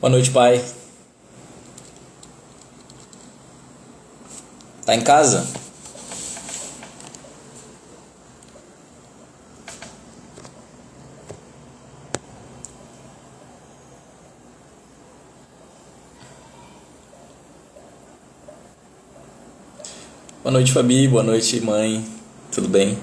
Boa noite, pai. Tá em casa? Boa noite, Fabi. Boa noite, mãe. Tudo bem?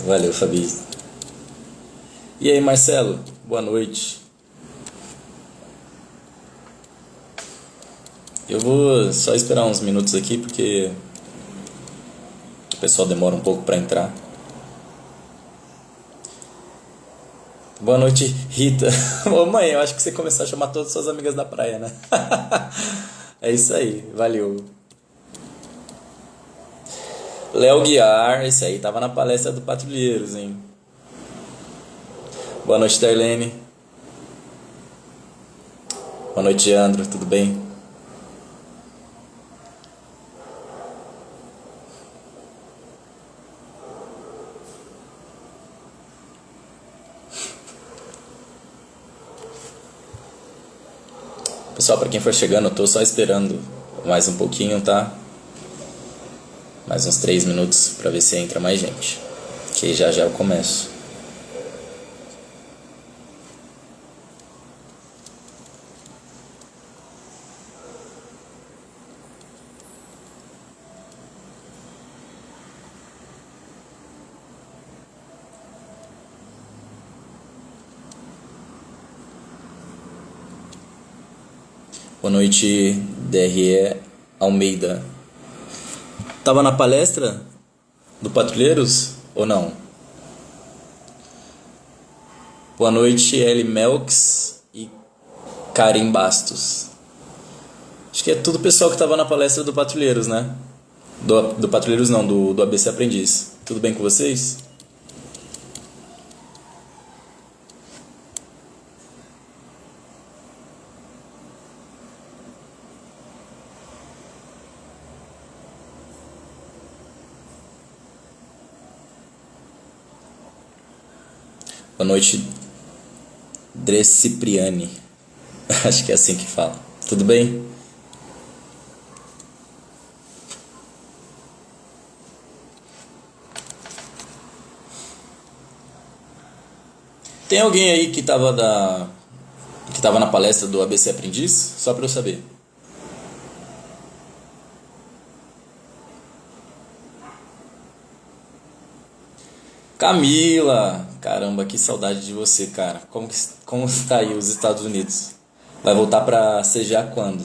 Valeu, Fabi. E aí, Marcelo? Boa noite. Eu vou só esperar uns minutos aqui porque o pessoal demora um pouco para entrar. Boa noite, Rita. Ô mãe, eu acho que você começou a chamar todas as suas amigas da praia, né? É isso aí, valeu. Léo Guiar, esse aí tava na palestra do Patrulheiros, hein? Boa noite, Darlene. Boa noite, Andro, tudo bem? Pessoal, pra quem for chegando, eu tô só esperando mais um pouquinho, tá? Mais uns 3 minutos pra ver se entra mais gente. Que já já eu começo. Boa noite, DRE Almeida. Tava na palestra do Patrulheiros ou não? Boa noite, Eli Melks e Karim Bastos. Acho que é tudo o pessoal que tava na palestra do Patrulheiros, né? Do Patrulheiros não, do ABC Aprendiz. Tudo bem com vocês? Boa noite, Dre Cipriani. Acho que é assim que fala. Tudo bem? Tem alguém aí que tava na palestra do ABC Aprendiz? Só pra eu saber. Camila! Caramba, que saudade de você, cara. Como está aí os Estados Unidos? Vai voltar pra CGA quando?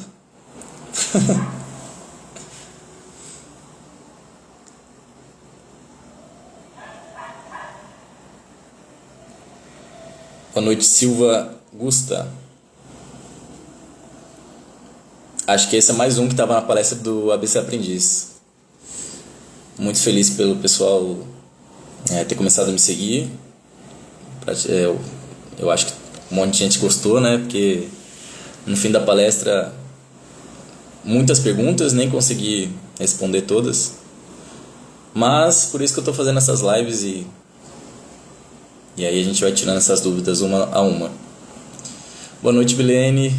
Boa noite, Silva Gusta. Acho que esse é mais um que estava na palestra do ABC Aprendiz. Muito feliz pelo pessoal ter começado a me seguir. Eu acho que um monte de gente gostou, né? Porque no fim da palestra, muitas perguntas, nem consegui responder todas. Mas por isso que eu estou fazendo essas lives e aí a gente vai tirando essas dúvidas uma a uma. Boa noite, Vilene.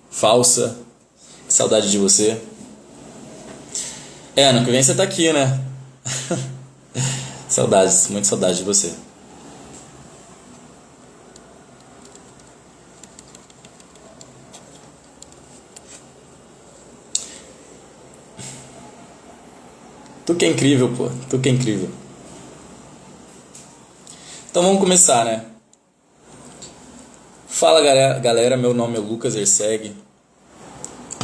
Falsa. Que saudade de você. Ano que vem você tá aqui, né? Saudades, muito saudade de você. Tu que é incrível, pô. Tu que é incrível. Então vamos começar, né? Fala, galera. Meu nome é Lucas Erceg.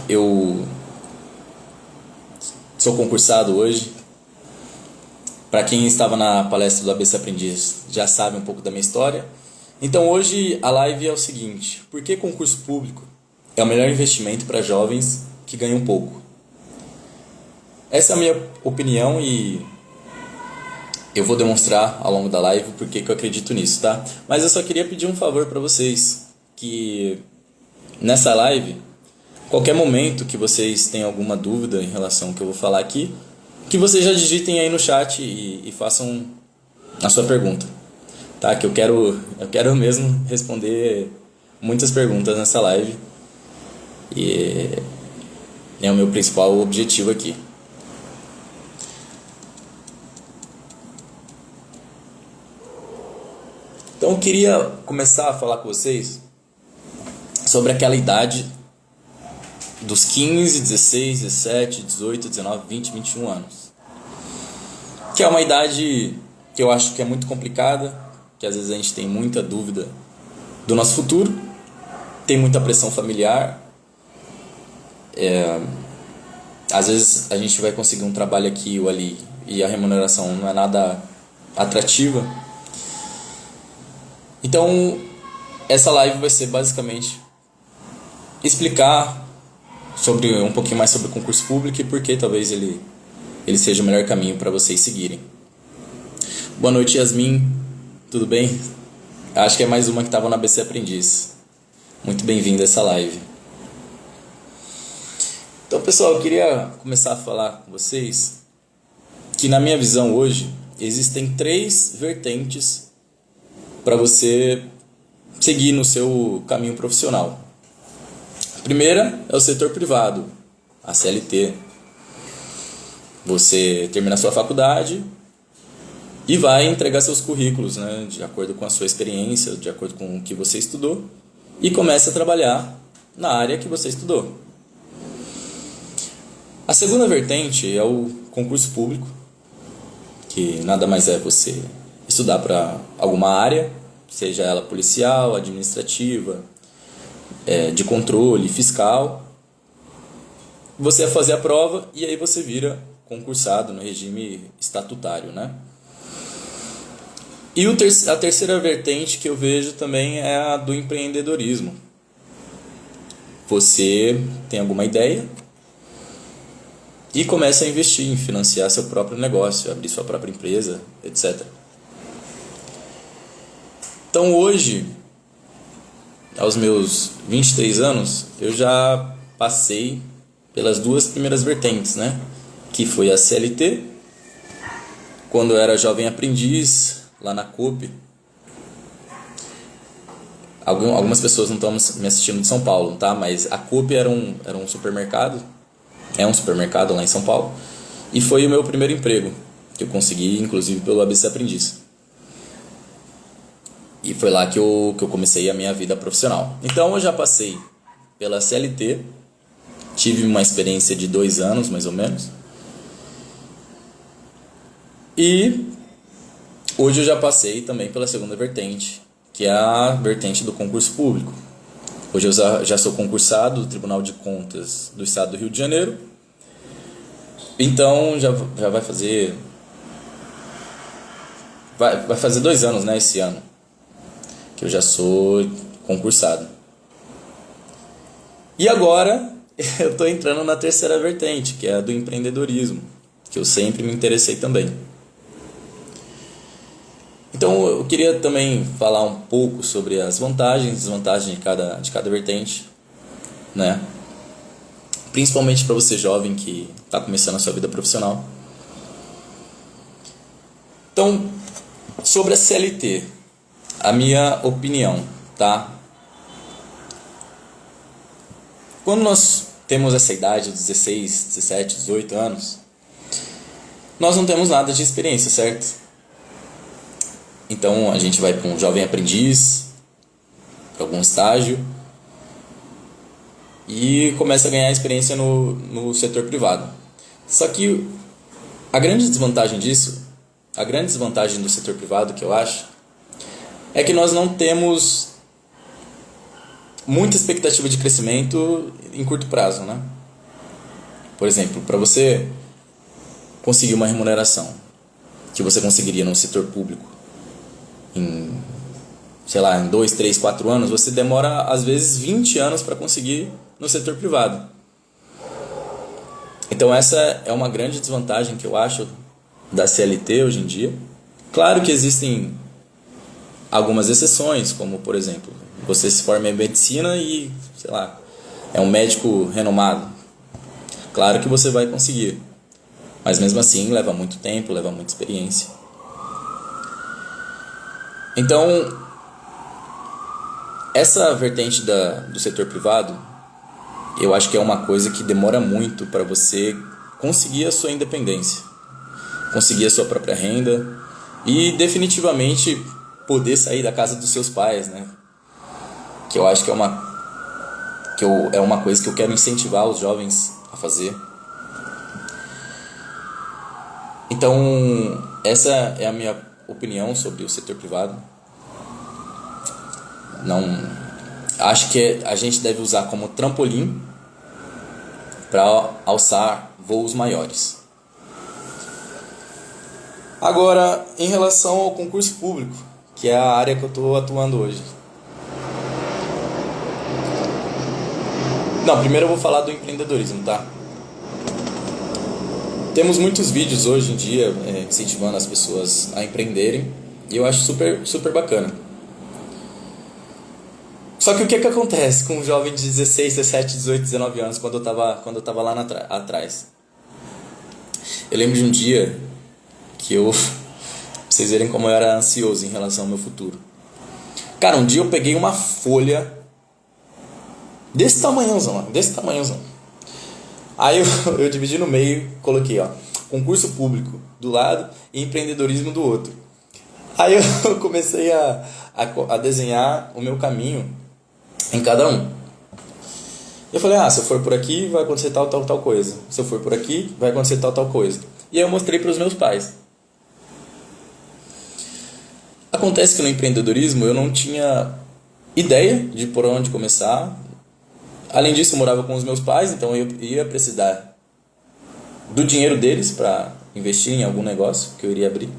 Eu sou concursado hoje. Para quem estava na palestra do ABC Aprendiz já sabe um pouco da minha história. Então hoje a live é o seguinte: por que concurso público é o melhor investimento para jovens que ganham pouco? Essa é a minha opinião e eu vou demonstrar ao longo da live por que eu acredito nisso, tá? Mas eu só queria pedir um favor para vocês, que nessa live, qualquer momento que vocês tenham alguma dúvida em relação ao que eu vou falar aqui, que vocês já digitem aí no chat e façam a sua pergunta, tá? Que eu quero mesmo responder muitas perguntas nessa live e é o meu principal objetivo aqui. Então eu queria começar a falar com vocês sobre aquela idade dos 15, 16, 17, 18, 19, 20, 21 anos. Que é uma idade que eu acho que é muito complicada, que às vezes a gente tem muita dúvida do nosso futuro, tem muita pressão familiar, às vezes a gente vai conseguir um trabalho aqui ou ali e a remuneração não é nada atrativa. Então, essa live vai ser basicamente explicar um pouquinho mais sobre o concurso público e por que talvez ele seja o melhor caminho para vocês seguirem. Boa noite, Yasmin. Tudo bem? Acho que é mais uma que estava na ABC Aprendiz. Muito bem-vindo a essa live. Então, pessoal, eu queria começar a falar com vocês que, na minha visão hoje, existem 3 vertentes para você seguir no seu caminho profissional. A primeira é o setor privado, a CLT. Você termina a sua faculdade e vai entregar seus currículos, né, de acordo com a sua experiência, de acordo com o que você estudou, e começa a trabalhar na área que você estudou. A segunda vertente é o concurso público, que nada mais é você estudar para alguma área, seja ela policial, administrativa, de controle, fiscal. Você vai fazer a prova e aí você vira concursado no regime estatutário, né? E a terceira vertente que eu vejo também é a do empreendedorismo. Você tem alguma ideia e começa a investir em financiar seu próprio negócio, abrir sua própria empresa, etc. Então hoje, aos meus 23 anos, eu já passei pelas 2 primeiras vertentes, né? Que foi a CLT, quando eu era jovem aprendiz, lá na Coop. Algumas pessoas não estão me assistindo de São Paulo, tá? Mas a Coop era um supermercado, é um supermercado lá em São Paulo, e foi o meu primeiro emprego, que eu consegui, inclusive, pelo ABC Aprendiz. E foi lá que eu comecei a minha vida profissional. Então eu já passei pela CLT, tive uma experiência de 2 anos, mais ou menos. E hoje eu já passei também pela segunda vertente, que é a vertente do concurso público. Hoje eu já sou concursado do Tribunal de Contas do Estado do Rio de Janeiro. Então já vai fazer... Vai fazer 2 anos, né, esse ano, que eu já sou concursado. E agora eu estou entrando na terceira vertente, que é a do empreendedorismo, que eu sempre me interessei também. Então eu queria também falar um pouco sobre as vantagens e desvantagens de cada vertente, né? Principalmente para você jovem que está começando a sua vida profissional. Então, sobre a CLT, a minha opinião, tá? Quando nós temos essa idade, 16, 17, 18 anos, nós não temos nada de experiência, certo? Então a gente vai para um jovem aprendiz, para algum estágio, e começa a ganhar experiência no setor privado. Só que a grande desvantagem disso, a grande desvantagem do setor privado que eu acho, é que nós não temos muita expectativa de crescimento em curto prazo, né? Por exemplo, para você conseguir uma remuneração que você conseguiria no setor público em sei lá, em 2, 3, 4 anos, você demora às vezes 20 anos para conseguir no setor privado. Então essa é uma grande desvantagem que eu acho da CLT hoje em dia. Claro que existem algumas exceções, como por exemplo, você se forma em medicina e, sei lá, é um médico renomado. Claro que você vai conseguir, mas mesmo assim leva muito tempo, leva muita experiência. Então, essa vertente do setor privado, eu acho que é uma coisa que demora muito para você conseguir a sua independência, conseguir a sua própria renda e definitivamente poder sair da casa dos seus pais, né? Que eu acho que é uma coisa que eu quero incentivar os jovens a fazer. Então, essa é a minha opinião sobre o setor privado. Não, acho que a gente deve usar como trampolim para alçar voos maiores. Agora, em relação ao concurso público, que é a área que eu estou atuando hoje. Não, primeiro eu vou falar do empreendedorismo, tá? Temos muitos vídeos hoje em dia incentivando as pessoas a empreenderem e eu acho super, super bacana. Só que o que acontece com um jovem de 16, 17, 18, 19 anos quando eu tava lá atrás? Eu lembro de um dia que pra vocês verem como eu era ansioso em relação ao meu futuro. Cara, um dia eu peguei uma folha desse tamanhozão. Aí eu dividi no meio, coloquei, concurso público do lado e empreendedorismo do outro. Aí eu comecei a desenhar o meu caminho em cada um. Eu falei, se eu for por aqui vai acontecer tal coisa. Se eu for por aqui vai acontecer tal coisa. E aí eu mostrei para os meus pais. Acontece que no empreendedorismo eu não tinha ideia de por onde começar. Além disso, eu morava com os meus pais, então eu ia precisar do dinheiro deles para investir em algum negócio que eu iria abrir.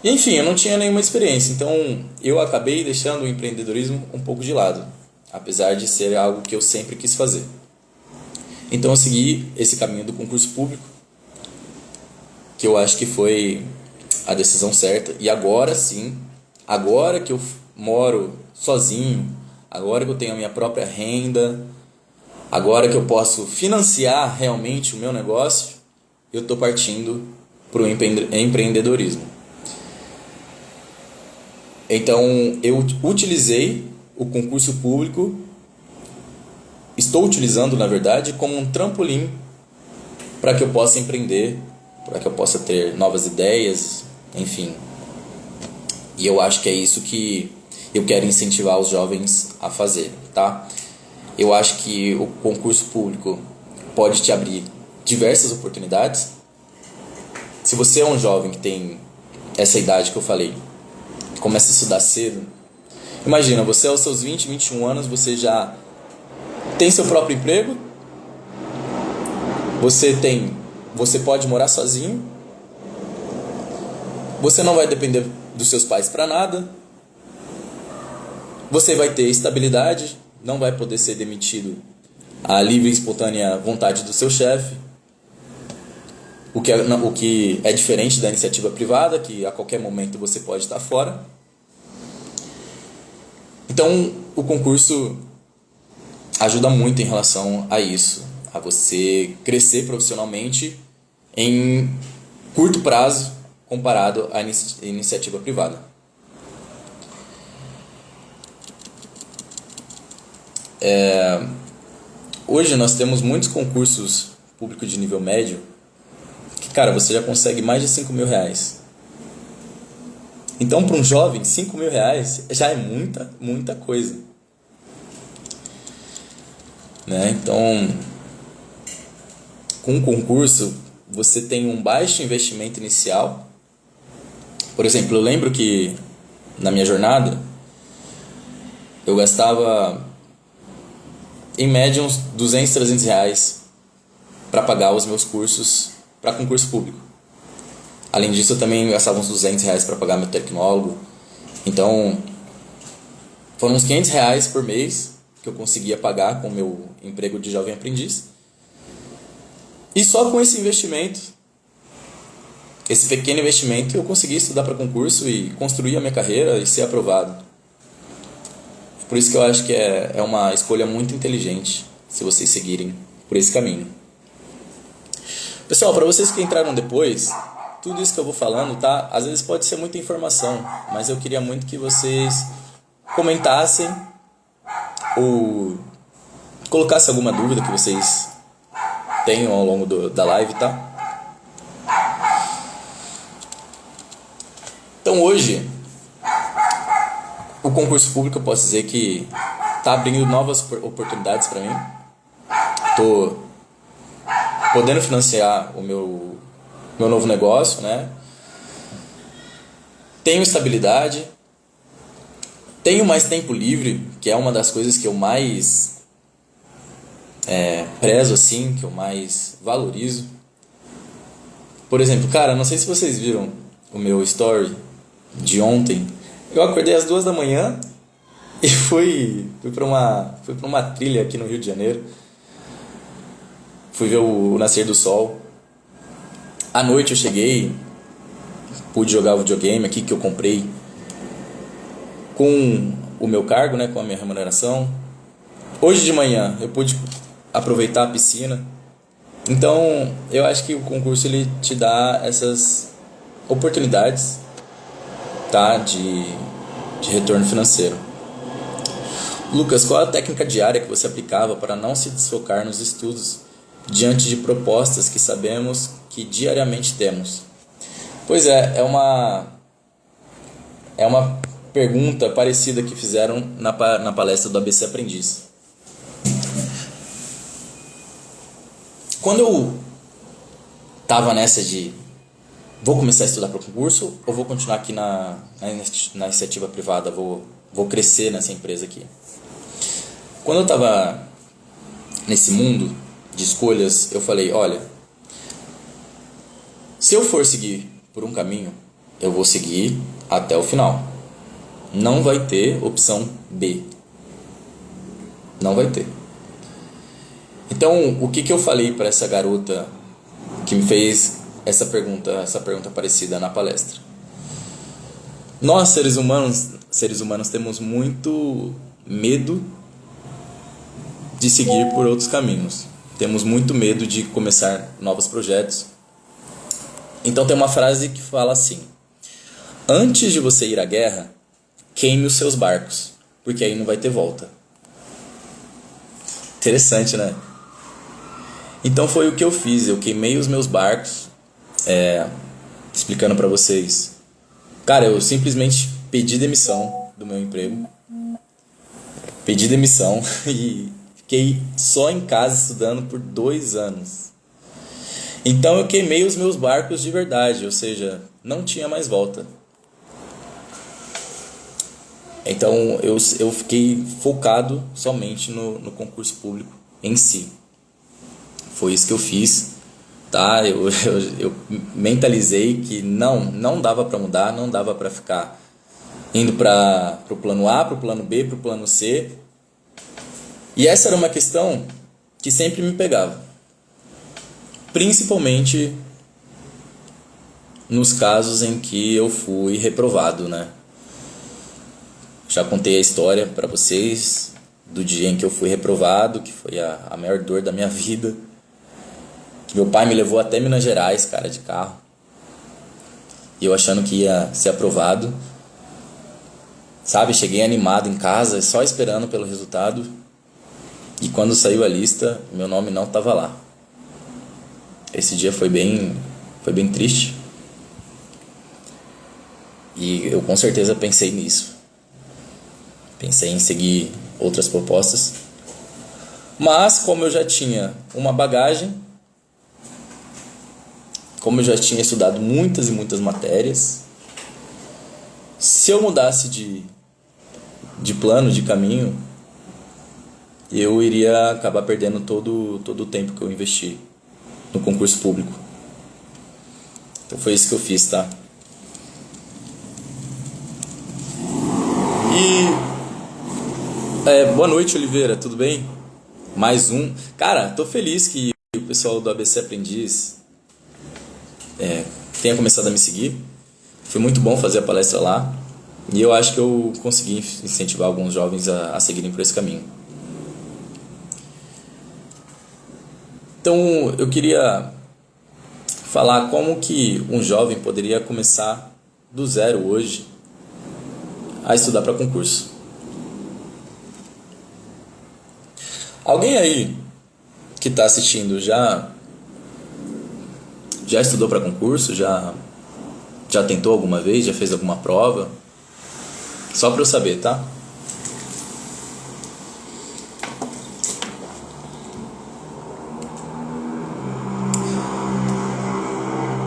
E, enfim, eu não tinha nenhuma experiência, então eu acabei deixando o empreendedorismo um pouco de lado, apesar de ser algo que eu sempre quis fazer. Então eu segui esse caminho do concurso público, que eu acho que foi a decisão certa. E agora sim, agora que eu moro sozinho, agora que eu tenho a minha própria renda, agora que eu posso financiar realmente o meu negócio, eu estou partindo para o empreendedorismo. Então eu utilizei o concurso público, estou utilizando na verdade como um trampolim para que eu possa empreender, para que eu possa ter novas ideias, enfim. E eu acho que é isso que eu quero incentivar os jovens a fazer, tá? Eu acho que o concurso público pode te abrir diversas oportunidades. Se você é um jovem que tem essa idade que eu falei, começa a estudar cedo, imagina, você aos seus 20, 21 anos, você já tem seu próprio emprego, você pode morar sozinho, você não vai depender dos seus pais para nada, você vai ter estabilidade, não vai poder ser demitido à livre e espontânea vontade do seu chefe, o que é diferente da iniciativa privada, que a qualquer momento você pode estar fora. Então, o concurso ajuda muito em relação a isso, a você crescer profissionalmente em curto prazo comparado à iniciativa privada. Hoje nós temos muitos concursos públicos de nível médio que, cara, você já consegue mais de 5 mil reais. Então, para um jovem, 5 mil reais já é muita coisa, né? Então, com o concurso, você tem um baixo investimento inicial. Por exemplo, eu lembro que na minha jornada eu gastava em média uns 200, 300 reais para pagar os meus cursos para concurso público. Além disso, eu também gastava uns 200 reais para pagar meu tecnólogo Então, foram uns R$ 500 por mês que eu conseguia pagar com o meu emprego de jovem aprendiz. E só com esse investimento, esse pequeno investimento, eu consegui estudar para concurso e construir a minha carreira e ser aprovado. Por isso que eu acho que é uma escolha muito inteligente se vocês seguirem por esse caminho. Pessoal, para vocês que entraram depois, tudo isso que eu vou falando, tá? Às vezes pode ser muita informação, mas eu queria muito que vocês comentassem ou colocassem alguma dúvida que vocês tenham ao longo da live, tá? Então hoje, o concurso público eu posso dizer que está abrindo novas oportunidades para mim. Estou podendo financiar o meu novo negócio, né? Tenho estabilidade, tenho mais tempo livre, que é uma das coisas que eu mais prezo, assim, que eu mais valorizo. Por exemplo, cara, não sei se vocês viram o meu story de ontem. Eu acordei às 2 da manhã e fui para uma trilha aqui no Rio de Janeiro. Fui ver o nascer do sol. À noite eu cheguei, pude jogar o videogame aqui que eu comprei com o meu cargo, né, com a minha remuneração. Hoje de manhã eu pude aproveitar a piscina. Então eu acho que o concurso ele te dá essas oportunidades, tá, de retorno financeiro. Lucas, qual a técnica diária que você aplicava para não se desfocar nos estudos diante de propostas que sabemos que diariamente temos? Pois é uma pergunta parecida que fizeram na palestra do ABC Aprendiz. Quando eu estava nessa de vou começar a estudar para o concurso ou vou continuar aqui na iniciativa privada, vou crescer nessa empresa aqui. Quando eu estava nesse mundo de escolhas, eu falei, olha, se eu for seguir por um caminho, eu vou seguir até o final. Não vai ter opção B. Não vai ter. Então, o que eu falei para essa garota que me fez essa pergunta parecida na palestra? Nós, seres humanos temos muito medo de seguir por outros caminhos. Temos muito medo de começar novos projetos. Então tem uma frase que fala assim: antes de você ir à guerra, queime os seus barcos, porque aí não vai ter volta. Interessante, né? Então foi o que eu fiz. Eu queimei os meus barcos, explicando pra vocês. Cara, eu simplesmente pedi demissão do meu emprego. Pedi demissão e fiquei só em casa estudando por 2 anos. Então eu queimei os meus barcos de verdade, ou seja, não tinha mais volta. Então eu fiquei focado somente no concurso público em si. Foi isso que eu fiz, tá? Eu mentalizei que não dava para mudar, não dava para ficar indo para o plano A, para o plano B, para o plano C. E essa era uma questão que sempre me pegava, principalmente nos casos em que eu fui reprovado, né? Já contei a história para vocês do dia em que eu fui reprovado, que foi a maior dor da minha vida. Que meu pai me levou até Minas Gerais, cara, de carro. E eu achando que ia ser aprovado. Sabe, cheguei animado em casa, só esperando pelo resultado. E quando saiu a lista, meu nome não estava lá. Esse dia foi bem triste. E eu com certeza pensei nisso. Pensei em seguir outras propostas. Mas como eu já tinha uma bagagem, como eu já tinha estudado muitas e muitas matérias, se eu mudasse de plano, de caminho, eu iria acabar perdendo todo o tempo que eu investi no concurso público. Então foi isso que eu fiz, tá? Boa noite, Oliveira, tudo bem? Mais um. Cara, tô feliz que o pessoal do ABC Aprendiz tenha começado a me seguir. Foi muito bom fazer a palestra lá. E eu acho que eu consegui incentivar alguns jovens a seguirem por esse caminho. Então, eu queria falar como que um jovem poderia começar do zero hoje a estudar para concurso. Alguém aí que está assistindo já estudou para concurso? Já tentou alguma vez? Já fez alguma prova? Só para eu saber, tá?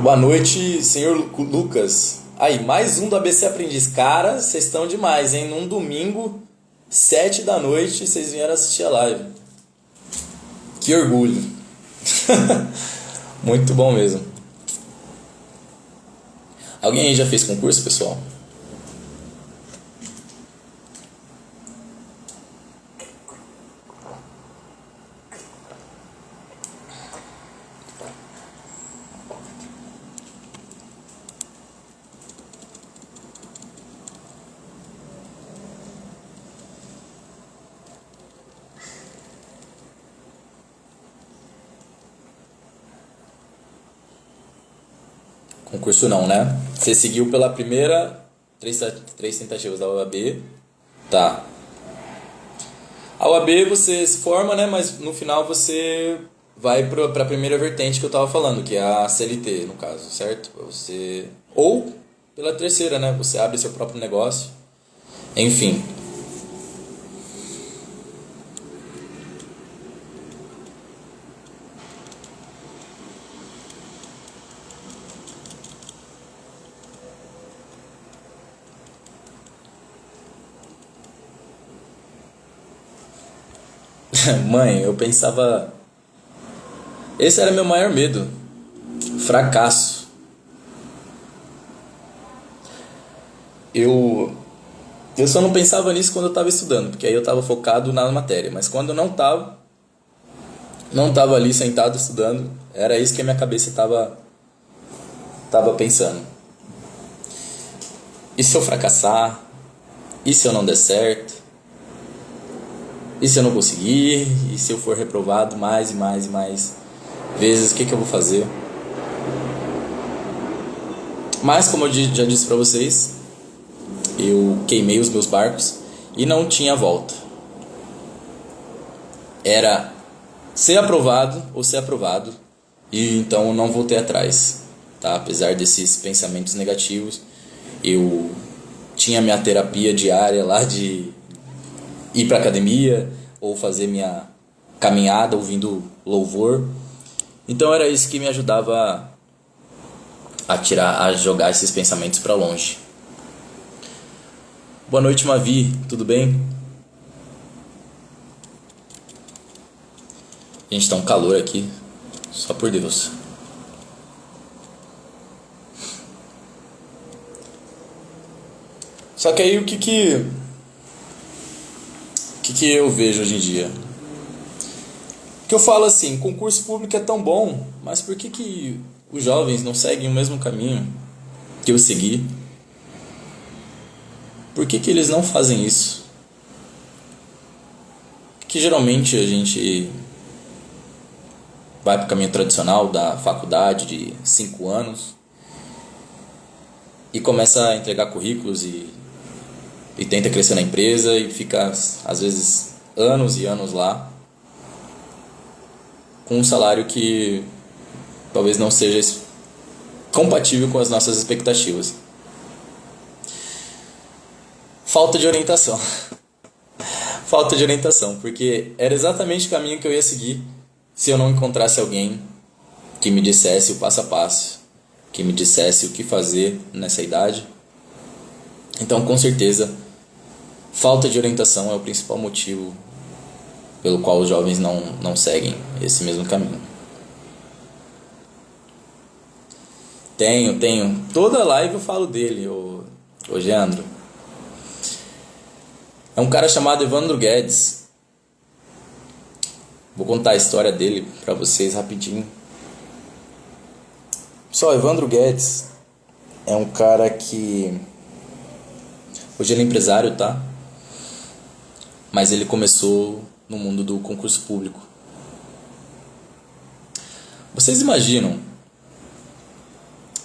Boa noite, senhor Lucas. Aí, mais um do ABC Aprendiz. Cara, vocês estão demais, hein? Num domingo, 7 da noite, vocês vieram assistir a live. Que orgulho. Muito bom mesmo. Alguém aí já fez concurso, pessoal? Concurso não, né? Você seguiu pela primeira três tentativas da UAB. Tá. A UAB você se forma, né? Mas no final você vai para a primeira vertente que eu tava falando, que é a CLT, no caso, certo? Você ou pela terceira, né? Você abre seu próprio negócio. Enfim. Mãe, eu pensava. Esse era meu maior medo. Fracasso. Eu eu só não pensava nisso quando eu estava estudando, porque aí eu estava focado na matéria. Mas quando eu não tava ali sentado estudando, era isso que a minha cabeça tava pensando. E se eu fracassar? E se eu não der certo? E se eu não conseguir? E se eu for reprovado mais e mais e mais vezes? O que eu vou fazer? Mas como eu já disse pra vocês, eu queimei os meus barcos e não tinha volta. Era ser aprovado ou ser aprovado, e então eu não voltei atrás, tá? Apesar desses pensamentos negativos, eu tinha minha terapia diária lá de ir pra academia ou fazer minha caminhada ouvindo louvor. Então era isso que me ajudava a jogar esses pensamentos pra longe. Boa noite, Mavi, tudo bem? Gente, tá um calor aqui, só por Deus. Só que aí o que eu vejo hoje em dia? Que eu falo assim, concurso público é tão bom, mas por que os jovens não seguem o mesmo caminho que eu segui? Por que eles não fazem isso? Porque geralmente a gente vai para o caminho tradicional da faculdade de 5 anos e começa a entregar currículos e tenta crescer na empresa e fica às vezes anos e anos lá com um salário que talvez não seja compatível com as nossas expectativas. Falta de orientação. Falta de orientação, porque era exatamente o caminho que eu ia seguir se eu não encontrasse alguém que me dissesse o passo a passo, que me dissesse o que fazer nessa idade. Então, com certeza, falta de orientação é o principal motivo pelo qual os jovens não seguem esse mesmo caminho. Tenho. Toda live eu falo dele, ô Geandro. É um cara chamado Evandro Guedes. Vou contar a história dele pra vocês rapidinho. Pessoal, Evandro Guedes é um cara que... Hoje ele é empresário, tá? Mas ele começou no mundo do concurso público. Vocês imaginam?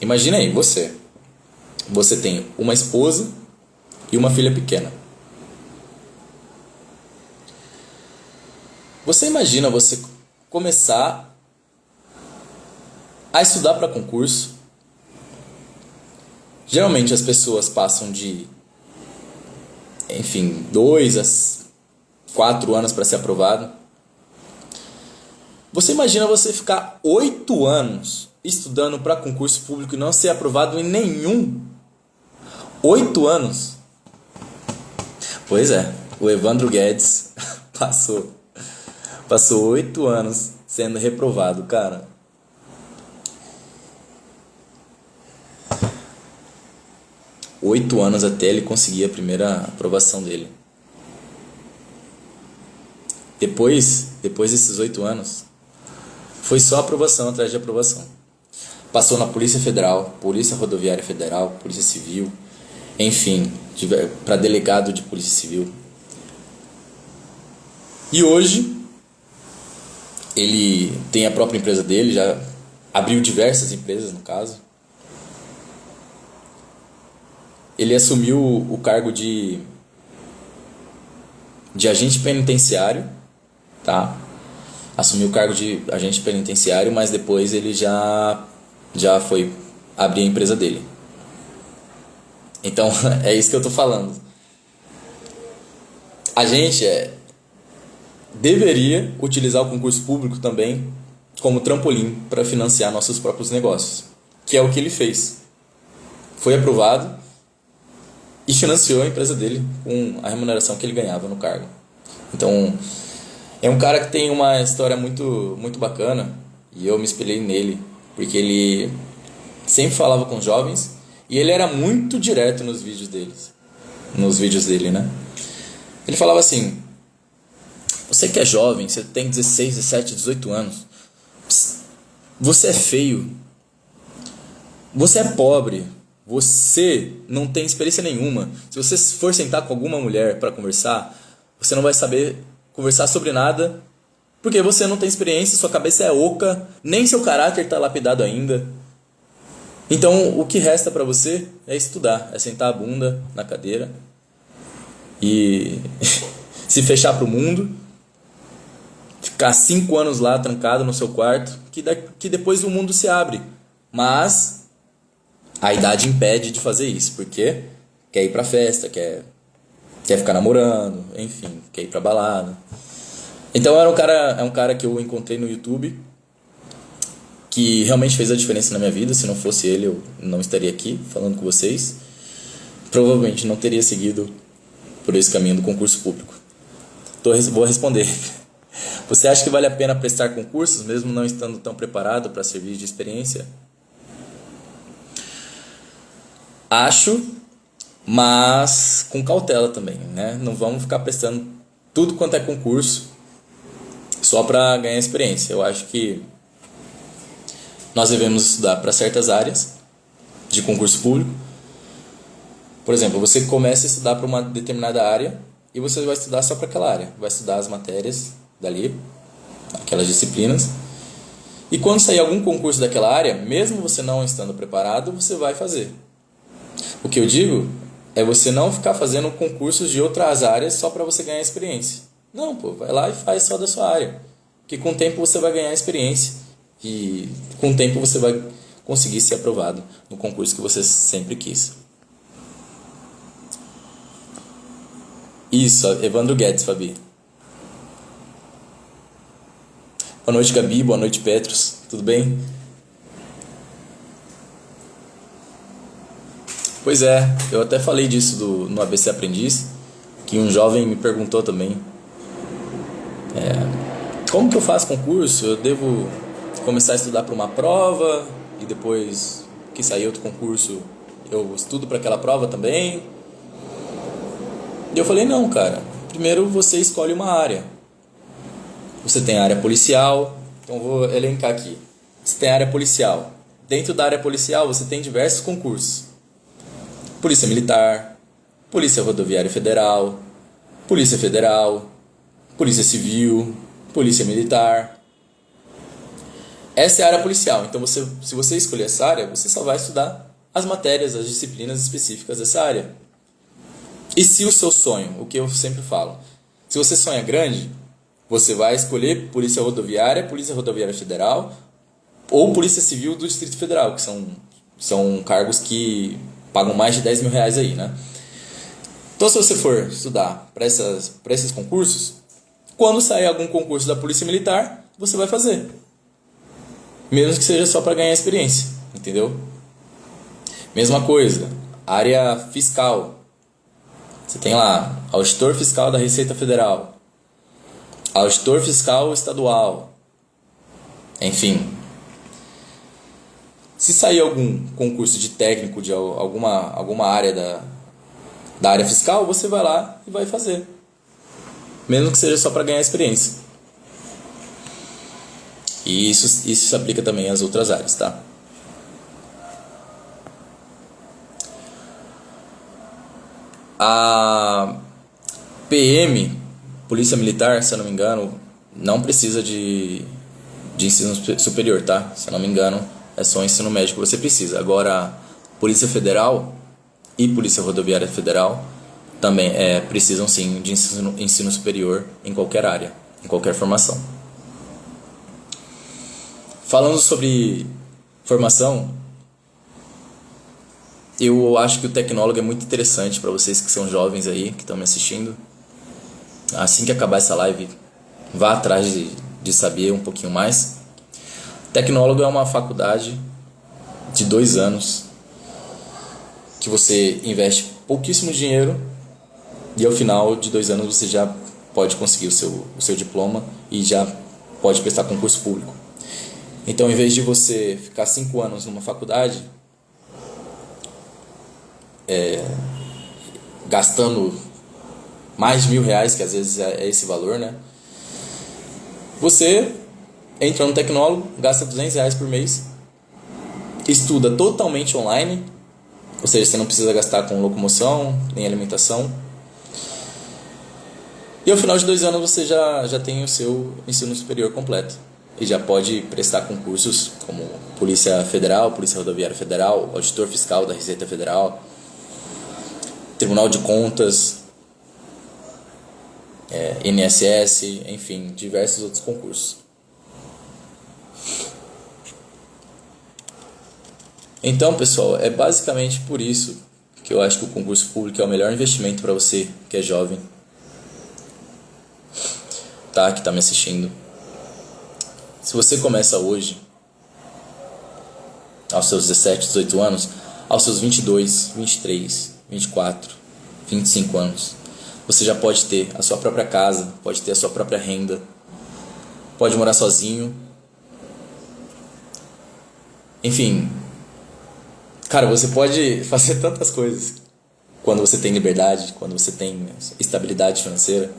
Imagina aí, você. Você tem uma esposa e uma filha pequena. Você imagina você começar a estudar para concurso? Geralmente as pessoas passam de, 2 a 4 anos para ser aprovado. Você imagina você ficar 8 anos estudando para concurso público e não ser aprovado em nenhum? 8 anos? Pois é, o Evandro Guedes passou 8 anos sendo reprovado, cara. 8 anos até ele conseguir a primeira aprovação dele. Depois desses 8 anos, foi só aprovação atrás de aprovação. Passou na Polícia Federal, Polícia Rodoviária Federal, Polícia Civil, enfim, para delegado de Polícia Civil. E hoje, ele tem a própria empresa dele, já abriu diversas empresas no caso. Ele assumiu o cargo de agente penitenciário, tá? Assumiu o cargo de agente penitenciário, mas depois ele já foi abrir a empresa dele. Então, é isso que eu tô falando. A gente deveria utilizar o concurso público também como trampolim para financiar nossos próprios negócios, que é o que ele fez. Foi aprovado e financiou a empresa dele com a remuneração que ele ganhava no cargo. Então, é um cara que tem uma história muito, muito bacana e eu me espelhei nele, porque ele sempre falava com jovens e ele era muito direto nos vídeos dele, né? Ele falava assim: você que é jovem, você tem 16, 17, 18 anos, você é feio, você é pobre, você não tem experiência nenhuma. Se você for sentar com alguma mulher para conversar, você não vai saber conversar sobre nada, porque você não tem experiência, sua cabeça é oca, nem seu caráter está lapidado ainda. Então o que resta para você é estudar, é sentar a bunda na cadeira e se fechar para o mundo, ficar 5 anos lá trancado no seu quarto, que depois o mundo se abre. Mas a idade impede de fazer isso, porque quer ir pra festa, quer ficar namorando, enfim, quer ir pra balada. Então é um cara que eu encontrei no YouTube, que realmente fez a diferença na minha vida. Se não fosse ele, eu não estaria aqui falando com vocês. Provavelmente não teria seguido por esse caminho do concurso público. Vou responder. Você acha que vale a pena prestar concursos, mesmo não estando tão preparado para servir de experiência? Acho, mas com cautela também, né? Não vamos ficar prestando tudo quanto é concurso só para ganhar experiência. Eu acho que nós devemos estudar para certas áreas de concurso público. Por exemplo, você começa a estudar para uma determinada área e você vai estudar só para aquela área. Vai estudar as matérias dali, aquelas disciplinas. E quando sair algum concurso daquela área, mesmo você não estando preparado, você vai fazer. O que eu digo é você não ficar fazendo concursos de outras áreas só para você ganhar experiência. Não, pô, vai lá e faz só da sua área. Porque com o tempo você vai ganhar experiência e com o tempo você vai conseguir ser aprovado no concurso que você sempre quis. Isso, Evandro Guedes, Fabi. Boa noite, Gabi. Boa noite, Petros. Tudo bem? Pois é, eu até falei disso no ABC Aprendiz, que um jovem me perguntou também. Como que eu faço concurso? Eu devo começar a estudar para uma prova e depois que sair outro concurso eu estudo para aquela prova também? E eu falei, não, cara, primeiro você escolhe uma área. Você tem a área policial, então vou elencar aqui. Você tem a área policial. Dentro da área policial você tem diversos concursos. Polícia Militar, Polícia Rodoviária Federal, Polícia Federal, Polícia Civil, Polícia Militar. Essa é a área policial. Então, se você escolher essa área, você só vai estudar as matérias, as disciplinas específicas dessa área. E se o seu sonho, o que eu sempre falo, se você sonha grande, você vai escolher Polícia Rodoviária Federal ou Polícia Civil do Distrito Federal, que são cargos que pagam mais de 10 mil reais aí, né? Então, se você for estudar para esses concursos, quando sair algum concurso da Polícia Militar, você vai fazer. Mesmo que seja só para ganhar experiência, entendeu? Mesma coisa, área fiscal. Você tem lá, auditor fiscal da Receita Federal, auditor fiscal estadual, enfim. Se sair algum concurso de técnico de alguma área da área fiscal, você vai lá e vai fazer. Mesmo que seja só para ganhar experiência. E isso se aplica também às outras áreas, tá? A PM, Polícia Militar, se eu não me engano, não precisa de ensino superior, tá? Se eu não me engano, é só ensino médio que você precisa. Agora, Polícia Federal e Polícia Rodoviária Federal também precisam sim de ensino superior em qualquer área, em qualquer formação. Falando sobre formação, eu acho que o tecnólogo é muito interessante para vocês que são jovens aí, que estão me assistindo. Assim que acabar essa live, vá atrás de saber um pouquinho mais. Tecnólogo é uma faculdade de 2 anos que você investe pouquíssimo dinheiro e ao final de 2 anos você já pode conseguir o seu diploma e já pode prestar concurso público. Então, em vez de você ficar 5 anos numa faculdade gastando mais de R$ 1.000, que às vezes é esse valor, né? Você entra no tecnólogo, gasta R$ 200 por mês, estuda totalmente online, ou seja, você não precisa gastar com locomoção, nem alimentação. E ao final de 2 anos você já tem o seu ensino superior completo. E já pode prestar concursos como Polícia Federal, Polícia Rodoviária Federal, Auditor Fiscal da Receita Federal, Tribunal de Contas, INSS, enfim, diversos outros concursos. Então, pessoal, é basicamente por isso que eu acho que o concurso público é o melhor investimento para você que é jovem, tá? Que está me assistindo. Se você começa hoje, aos seus 17, 18 anos, aos seus 22, 23, 24, 25 anos, você já pode ter a sua própria casa, pode ter a sua própria renda, pode morar sozinho. Enfim, cara, você pode fazer tantas coisas quando você tem liberdade, quando você tem estabilidade financeira.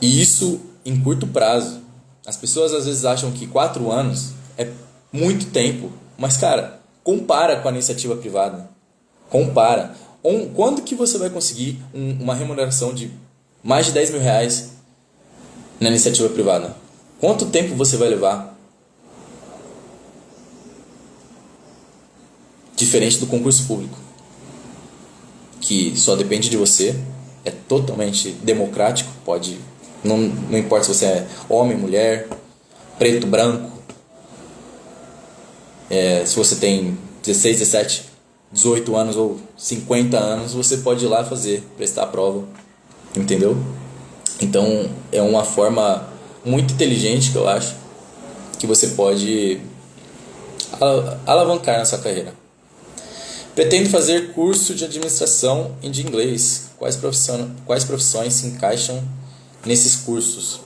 E isso em curto prazo. As pessoas às vezes acham que 4 anos é muito tempo, mas cara, compara com a iniciativa privada. Compara. Quando que você vai conseguir uma remuneração de mais de 10 mil reais na iniciativa privada? Quanto tempo você vai levar? Diferente do concurso público, que só depende de você, é totalmente democrático, não importa se você é homem, mulher, preto, branco, se você tem 16, 17, 18 anos ou 50 anos, você pode ir lá prestar a prova, entendeu? Então é uma forma muito inteligente que eu acho que você pode alavancar na sua carreira. Pretendo fazer curso de administração e de inglês. Quais profissões se encaixam nesses cursos?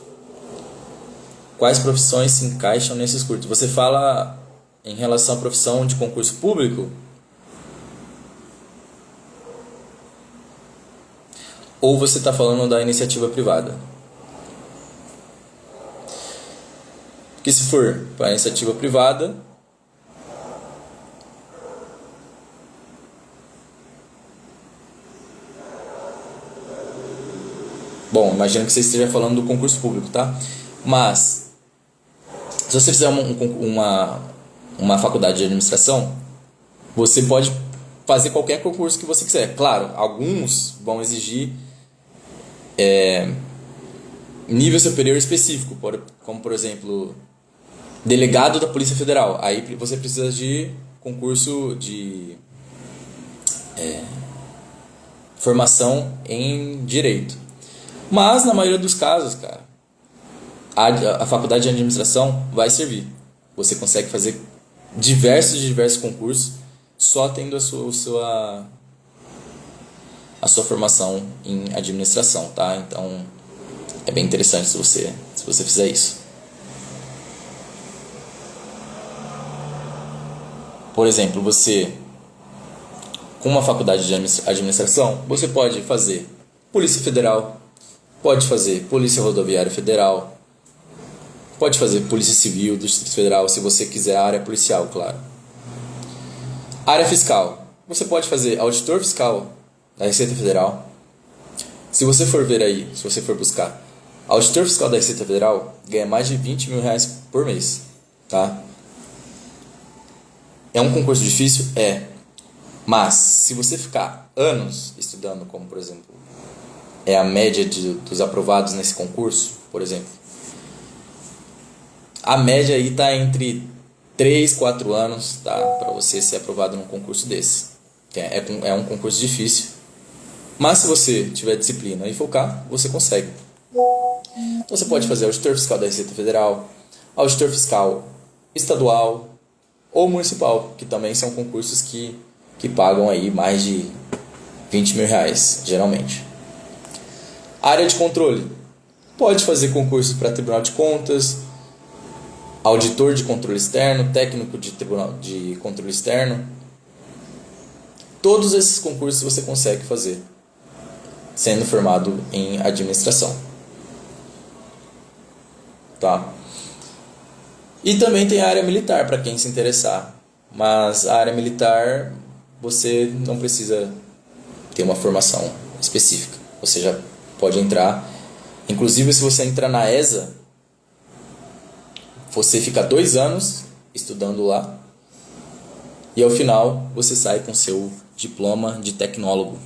Quais profissões se encaixam nesses cursos? Você fala em relação à profissão de concurso público? Ou você está falando da iniciativa privada? Porque se for para a iniciativa privada, bom, imagino que você esteja falando do concurso público, tá? Mas, se você fizer uma faculdade de administração, você pode fazer qualquer concurso que você quiser. Claro, alguns vão exigir nível superior específico, como por exemplo, delegado da Polícia Federal. Aí você precisa de concurso de formação em direito. Mas na maioria dos casos, cara, a faculdade de administração vai servir. Você consegue fazer diversos concursos só tendo a sua formação em administração, tá? Então é bem interessante se você fizer isso. Por exemplo, você com uma faculdade de administração, você pode fazer Polícia Federal, pode fazer Polícia Rodoviária Federal, pode fazer Polícia Civil do Distrito Federal, se você quiser a área policial, claro. Área fiscal, você pode fazer auditor fiscal da Receita Federal. Se você for ver aí, se você for buscar, auditor fiscal da Receita Federal ganha mais de 20 mil reais por mês, tá? É um concurso difícil? É. Mas, se você ficar anos estudando, como por exemplo, é a média dos aprovados nesse concurso, por exemplo, a média aí está entre 3, 4 anos, tá? Para você ser aprovado num concurso desse. É um concurso difícil. Mas se você tiver disciplina e focar, você consegue. Então você pode fazer auditor fiscal da Receita Federal, auditor fiscal estadual ou municipal, que também são concursos que pagam aí mais de 20 mil reais, geralmente. Área de controle. Pode fazer concurso para Tribunal de Contas, auditor de controle externo, técnico de Tribunal de Controle Externo. Todos esses concursos você consegue fazer, sendo formado em administração. Tá? E também tem a área militar, para quem se interessar. Mas a área militar, você não precisa ter uma formação específica. Você já pode entrar. Inclusive, se você entrar na ESA, você fica 2 anos estudando lá. E ao final, você sai com seu diploma de tecnólogo.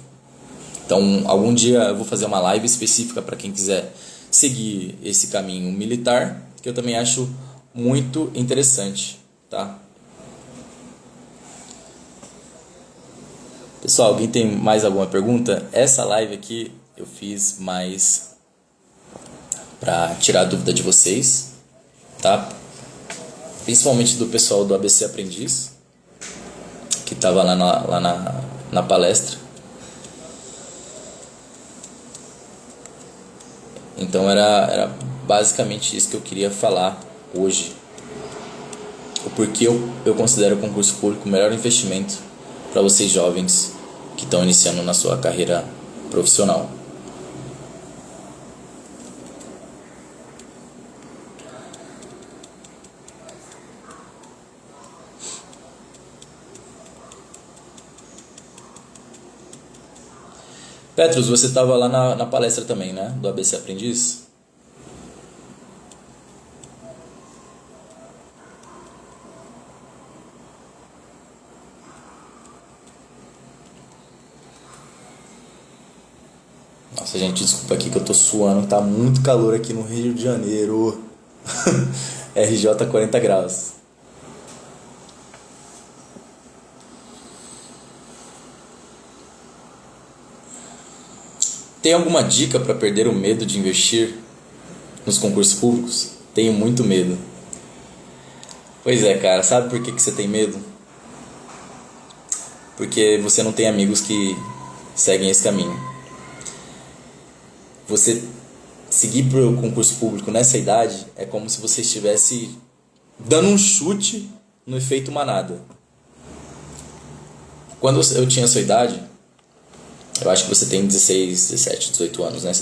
Então, algum dia eu vou fazer uma live específica para quem quiser seguir esse caminho militar, que eu também acho muito interessante, tá? Pessoal, alguém tem mais alguma pergunta? Essa live aqui eu fiz mais para tirar a dúvida de vocês, tá? Principalmente do pessoal do ABC Aprendiz, que estava lá na palestra. Então era basicamente isso que eu queria falar hoje. O porquê eu considero o concurso público o melhor investimento para vocês jovens que estão iniciando na sua carreira profissional. Petros, você estava lá na palestra também, né? Do ABC Aprendiz? Nossa, gente, desculpa aqui que eu tô suando. Tá muito calor aqui no Rio de Janeiro. RJ 40 graus. Tem alguma dica para perder o medo de investir nos concursos públicos? Tenho muito medo. Pois é, cara, sabe por que você tem medo? Porque você não tem amigos que seguem esse caminho. Você seguir para o concurso público nessa idade é como se você estivesse dando um chute no efeito manada. Quando eu tinha a sua idade, Eu acho que você tem 16, 17, 18 anos, né?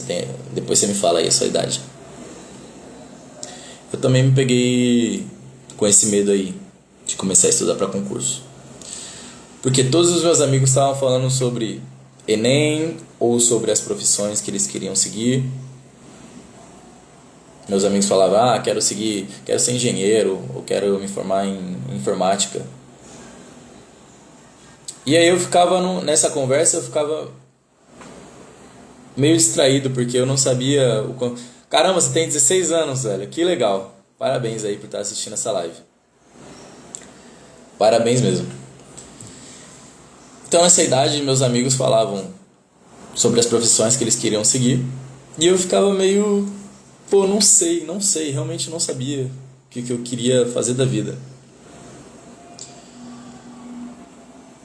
Depois você me fala aí a sua idade. Eu também me peguei com esse medo aí de começar a estudar para concurso. Porque todos os meus amigos estavam falando sobre Enem ou sobre as profissões que eles queriam seguir. Meus amigos falavam, quero ser engenheiro, ou quero me formar em informática. E aí eu ficava nessa conversa, eu ficava meio distraído, porque eu não sabia o quanto... Caramba, você tem 16 anos, velho, que legal. Parabéns aí por estar assistindo essa live. Parabéns mesmo. Então nessa idade meus amigos falavam sobre as profissões que eles queriam seguir. E eu ficava meio... não sei, realmente não sabia o que eu queria fazer da vida.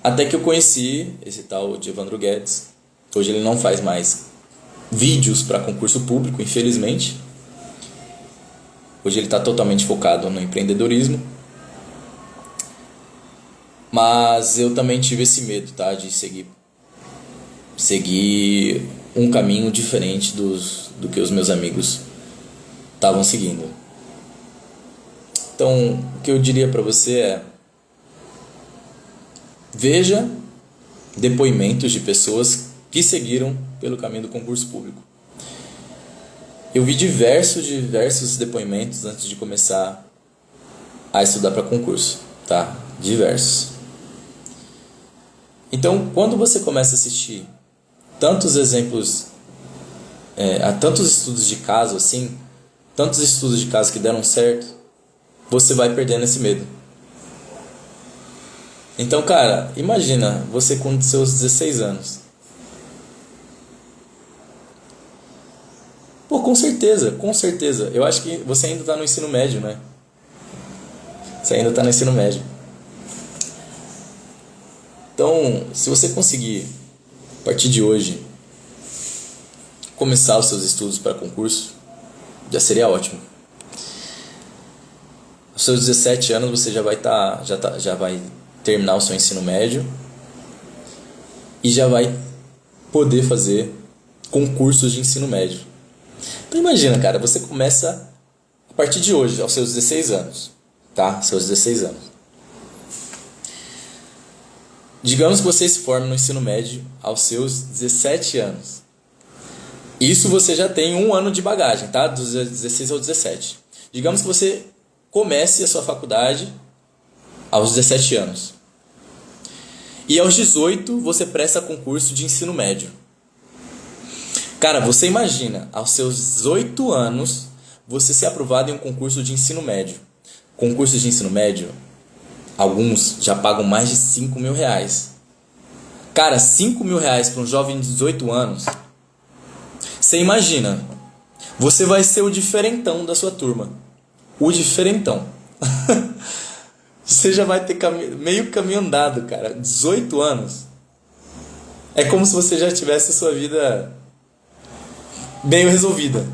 Até que eu conheci esse tal de Evandro Guedes. Hoje ele não faz mais vídeos para concurso público, infelizmente. Hoje ele está totalmente focado no empreendedorismo. Mas eu também tive esse medo, tá? De seguir um caminho diferente do que os meus amigos estavam seguindo. Então, o que eu diria para você é: veja depoimentos de pessoas que seguiram pelo caminho do concurso público. Eu vi diversos depoimentos antes de começar a estudar para concurso, tá? Diversos. Então, quando você começa a assistir tantos exemplos, a tantos estudos de caso assim, tantos estudos de caso que deram certo, você vai perdendo esse medo. Então, cara, imagina você com seus 16 anos. Pô, com certeza. Eu acho que você ainda está no ensino médio, né? Você ainda está no ensino médio. Então, se você conseguir, a partir de hoje, começar os seus estudos para concurso, já seria ótimo. Aos seus 17 anos você já vai terminar o seu ensino médio e já vai poder fazer concursos de ensino médio. Então imagina, cara, você começa a partir de hoje, aos seus 16 anos, tá? Seus 16 anos. Digamos que você se forme no ensino médio aos seus 17 anos. Isso você já tem um ano de bagagem, tá? Dos 16 aos 17. Digamos que você comece a sua faculdade aos 17 anos. E aos 18 você presta concurso de ensino médio. Cara, você imagina, aos seus 18 anos, você ser aprovado em um concurso de ensino médio. Concursos de ensino médio, alguns já pagam mais de 5 mil reais. Cara, 5 mil reais para um jovem de 18 anos. Você imagina, você vai ser o diferentão da sua turma. O diferentão. Você já vai ter meio caminho andado, cara. 18 anos. É como se você já tivesse a sua vida bem resolvida.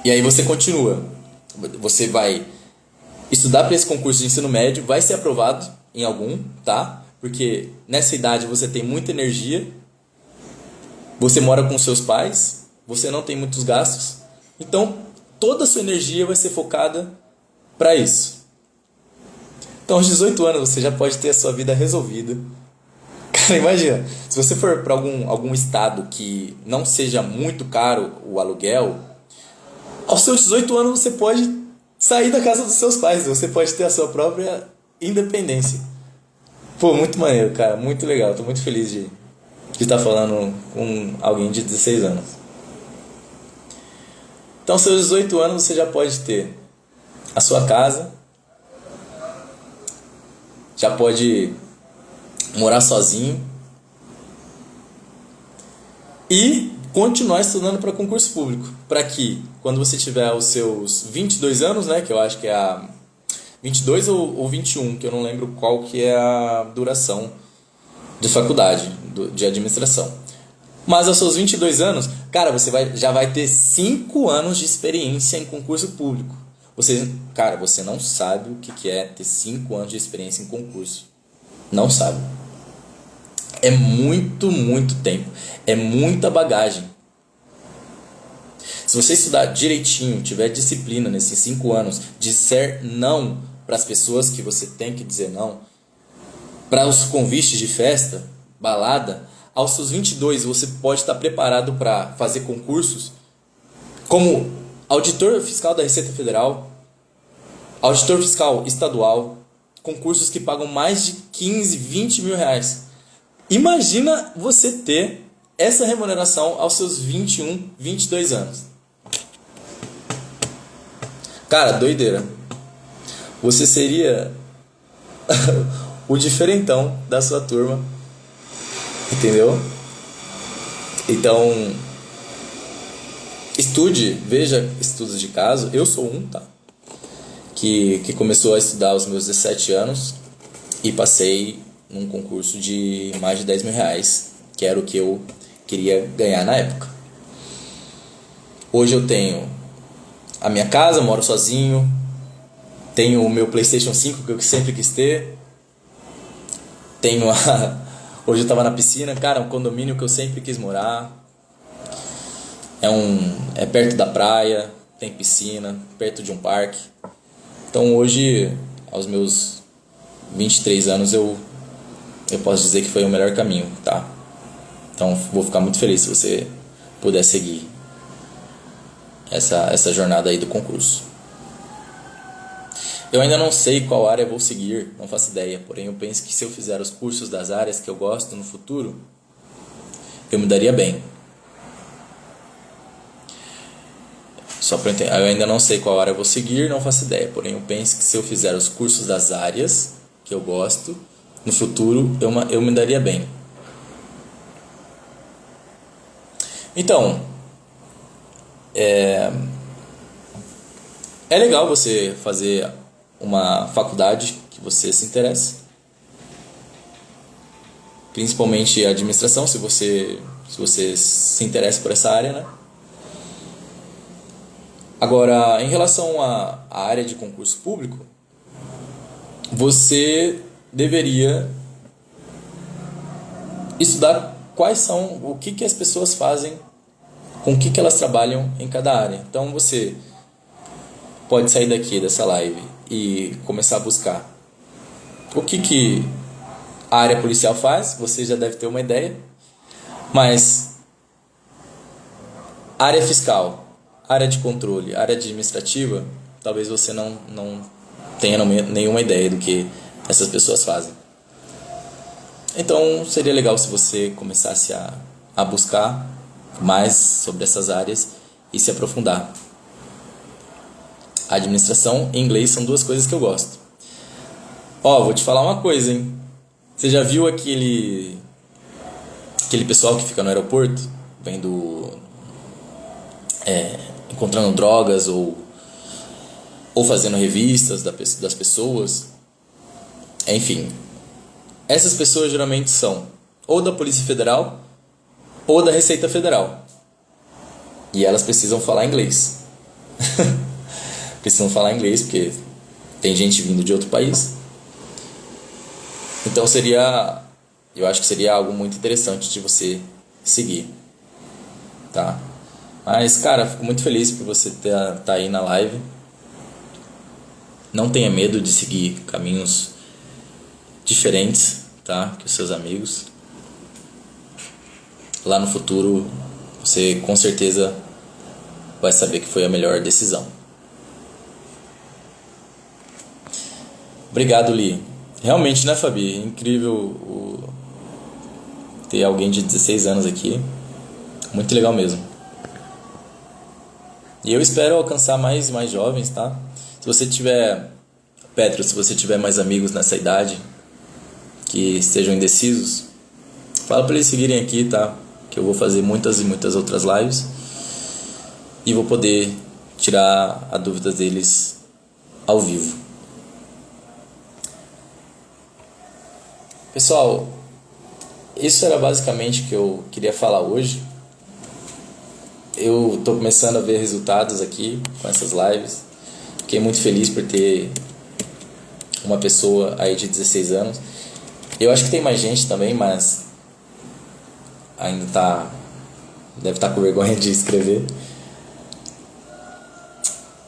E aí você continua. Você vai estudar para esse concurso de ensino médio, vai ser aprovado em algum, tá? Porque nessa idade você tem muita energia, você mora com seus pais, você não tem muitos gastos, então toda a sua energia vai ser focada para isso. Então aos 18 anos você já pode ter a sua vida resolvida. Cara, imagina, se você for para algum estado que não seja muito caro o aluguel, aos seus 18 anos você pode sair da casa dos seus pais, você pode ter a sua própria independência. Pô, muito maneiro, cara, muito legal, tô muito feliz de estar falando com alguém de 16 anos. Então, aos seus 18 anos você já pode ter a sua casa, já pode morar sozinho e continuar estudando para concurso público, para que quando você tiver os seus 22 anos, né, que eu acho que é a 22 ou 21, que eu não lembro qual que é a duração de faculdade de administração. Mas aos seus 22 anos, cara, você já vai ter 5 anos de experiência em concurso público. Você não sabe o que é ter 5 anos de experiência em concurso. Não sabe. É muito, muito tempo. É muita bagagem. Se você estudar direitinho, tiver disciplina nesses 5 anos, disser não para as pessoas que você tem que dizer não, para os convites de festa, balada, aos seus 22 você pode estar preparado para fazer concursos como auditor fiscal da Receita Federal, auditor fiscal estadual, concursos que pagam mais de 15, 20 mil reais. Imagina você ter essa remuneração aos seus 21, 22 anos. Cara, doideira. Você seria o diferentão da sua turma. Entendeu? Então, estude, veja estudos de caso. Eu sou um, tá? Que começou a estudar aos meus 17 anos e passei num concurso de mais de 10 mil reais, que era o que eu queria ganhar na época. Hoje eu tenho a minha casa, moro sozinho, tenho o meu PlayStation 5 que eu sempre quis ter, tenho hoje eu estava na piscina, cara, um condomínio que eu sempre quis morar, é perto da praia, tem piscina, perto de um parque. Então hoje, aos meus 23 anos, eu posso dizer que foi o melhor caminho, tá? Então vou ficar muito feliz se você puder seguir essa jornada aí do concurso. Eu ainda não sei qual área vou seguir, não faço ideia, porém eu penso que se eu fizer os cursos das áreas que eu gosto no futuro, eu me daria bem. Só para entender, eu ainda não sei qual área eu vou seguir, não faço ideia, porém eu penso que se eu fizer os cursos das áreas que eu gosto, no futuro eu me daria bem. Então, é legal você fazer uma faculdade que você se interessa, principalmente a administração, se você se interessa por essa área, né? Agora, em relação à área de concurso público, você deveria estudar o que as pessoas fazem, com o que elas trabalham em cada área. Então você pode sair daqui dessa live e começar a buscar o que a área policial faz, você já deve ter uma ideia, mas área fiscal, área de controle, área administrativa, talvez você não tenha nenhuma ideia do que essas pessoas fazem. Então seria legal se você começasse a buscar mais sobre essas áreas e se aprofundar. A administração e inglês são duas coisas que eu gosto. Vou te falar uma coisa, hein? Você já viu aquele pessoal que fica no aeroporto, encontrando drogas ou fazendo revistas das pessoas? Enfim, essas pessoas geralmente são ou da Polícia Federal ou da Receita Federal. E elas precisam falar inglês. Precisam falar inglês porque tem gente vindo de outro país. Então eu acho que seria algo muito interessante de você seguir, tá? Mas, cara, fico muito feliz por você tá aí na live. Não tenha medo de seguir caminhos diferentes, tá? Que os seus amigos. Lá no futuro, você com certeza vai saber que foi a melhor decisão. Obrigado, Li. Realmente, né, Fabi? É incrível ter alguém de 16 anos aqui. Muito legal mesmo. E eu espero alcançar mais e mais jovens, tá? Se você tiver, Petro, se você tiver mais amigos nessa idade que estejam indecisos, fala para eles seguirem aqui, tá? Que eu vou fazer muitas e muitas outras lives e vou poder tirar a dúvida deles ao vivo. Pessoal, isso era basicamente o que eu queria falar hoje. Eu estou começando a ver resultados aqui com essas lives. Fiquei muito feliz por ter uma pessoa aí de 16 anos. Eu acho que tem mais gente também, mas ainda deve estar com vergonha de escrever.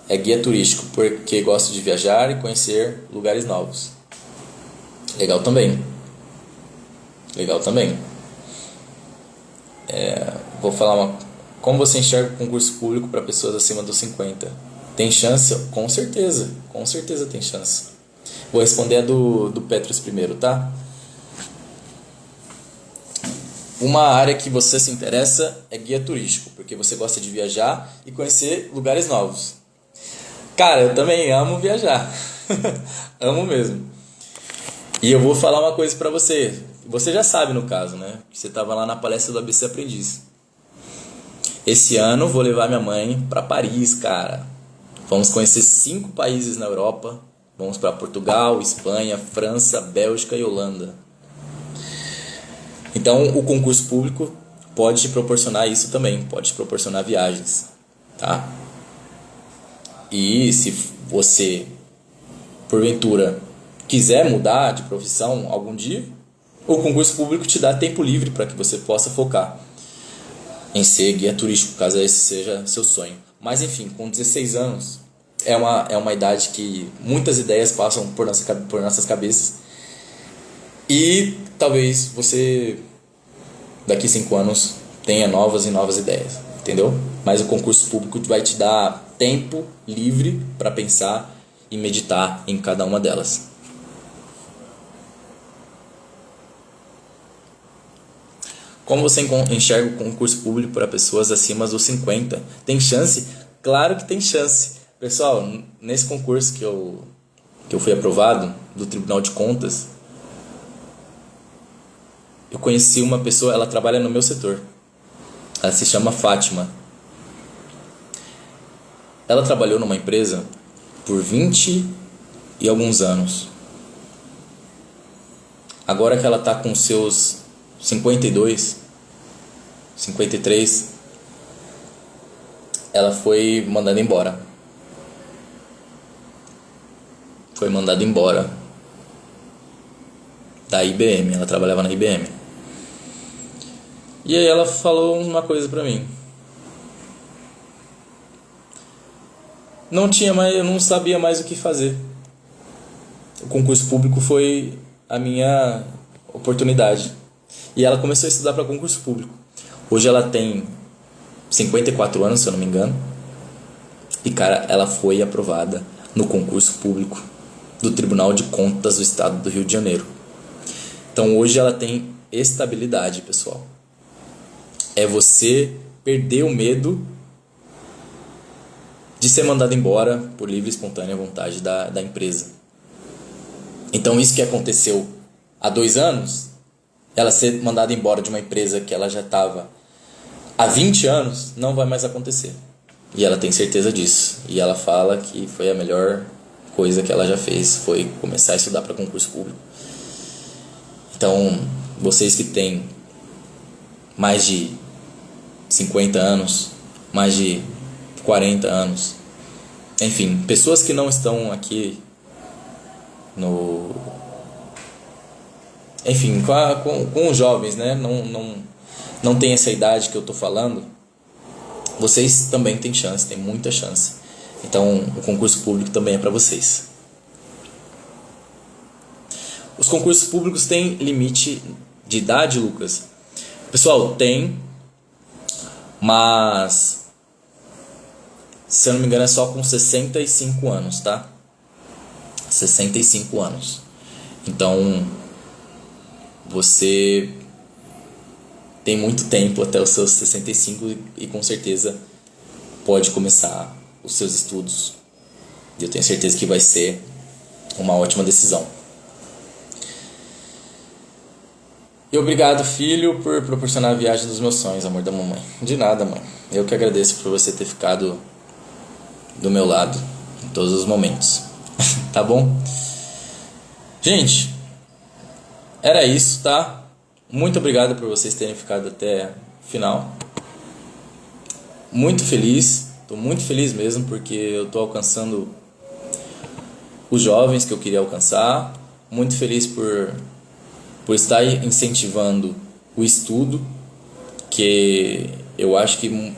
É guia turístico porque gosto de viajar e conhecer lugares novos. Legal também. Legal também. Vou falar como você enxerga o concurso público para pessoas acima dos 50? Tem chance? Com certeza tem chance. Vou responder a do Petros primeiro, tá? Uma área que você se interessa é guia turístico, porque você gosta de viajar e conhecer lugares novos. Cara, eu também amo viajar. Amo mesmo. E eu vou falar uma coisa pra você. Você já sabe no caso, né? Que você tava lá na palestra do ABC Aprendiz. Esse ano vou levar minha mãe pra Paris, cara. Vamos conhecer 5 países na Europa. Vamos para Portugal, Espanha, França, Bélgica e Holanda. Então, o concurso público pode te proporcionar isso também. Pode te proporcionar viagens, tá? E se você, porventura, quiser mudar de profissão algum dia, o concurso público te dá tempo livre para que você possa focar em ser guia turístico, caso esse seja seu sonho. Mas enfim, com 16 anos, é uma idade que muitas ideias passam por nossas cabeças. E talvez você, daqui 5 anos, tenha novas e novas ideias, entendeu? Mas o concurso público vai te dar tempo livre para pensar e meditar em cada uma delas. Como você enxerga o concurso público para pessoas acima dos 50? Tem chance? Claro que tem chance. Pessoal, nesse concurso que eu fui aprovado, do Tribunal de Contas, eu conheci uma pessoa, ela trabalha no meu setor. Ela se chama Fátima. Ela trabalhou numa empresa por 20 e alguns anos. Agora que ela está com seus 52, 53, ela foi mandada embora. Foi mandada embora da IBM. Ela trabalhava na IBM. E aí ela falou uma coisa pra mim. Eu não sabia mais o que fazer. O concurso público foi a minha oportunidade. E ela começou a estudar para concurso público. Hoje ela tem 54 anos, se eu não me engano. E, cara, ela foi aprovada no concurso público do Tribunal de Contas do Estado do Rio de Janeiro. Então, hoje ela tem estabilidade, pessoal. É você perder o medo de ser mandado embora por livre e espontânea vontade da empresa. Então, isso que aconteceu há 2 anos, ela ser mandada embora de uma empresa que ela já estava há 20 anos, não vai mais acontecer. E ela tem certeza disso. E ela fala que foi a melhor coisa que ela já fez, foi começar a estudar para concurso público. Então, vocês que têm mais de 50 anos, mais de 40 anos, enfim, pessoas que não estão aqui enfim, com os jovens, né? Não tem essa idade que eu tô falando. Vocês também têm chance, tem muita chance. Então, o concurso público também é para vocês. Os concursos públicos têm limite de idade, Lucas? Pessoal, tem, mas se eu não me engano é só com 65 anos, tá? 65 anos. Então, você tem muito tempo até os seus 65 e com certeza pode começar os seus estudos. E eu tenho certeza que vai ser uma ótima decisão. E obrigado, filho, por proporcionar a viagem dos meus sonhos, amor da mamãe. De nada, mãe. Eu que agradeço por você ter ficado do meu lado em todos os momentos. Tá bom? Gente, era isso, tá? Muito obrigado por vocês terem ficado até o final. Muito feliz, tô muito feliz mesmo, porque eu tô alcançando os jovens que eu queria alcançar. Muito feliz por estar incentivando o estudo porque eu acho que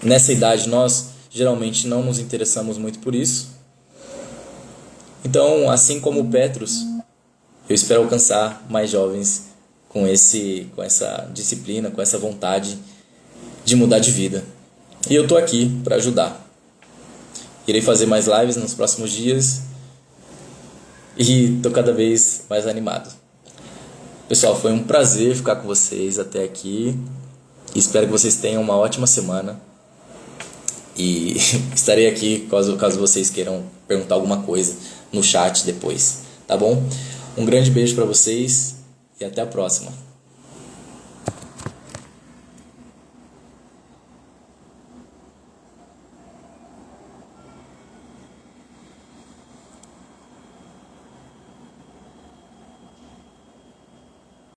nessa idade nós geralmente não nos interessamos muito por isso. Então, assim como o Petrus, eu espero alcançar mais jovens com essa disciplina, com essa vontade de mudar de vida. E eu tô aqui para ajudar. Irei fazer mais lives nos próximos dias e tô cada vez mais animado. Pessoal, foi um prazer ficar com vocês até aqui. Espero que vocês tenham uma ótima semana. E estarei aqui caso vocês queiram perguntar alguma coisa no chat depois, tá bom? Um grande beijo para vocês e até a próxima.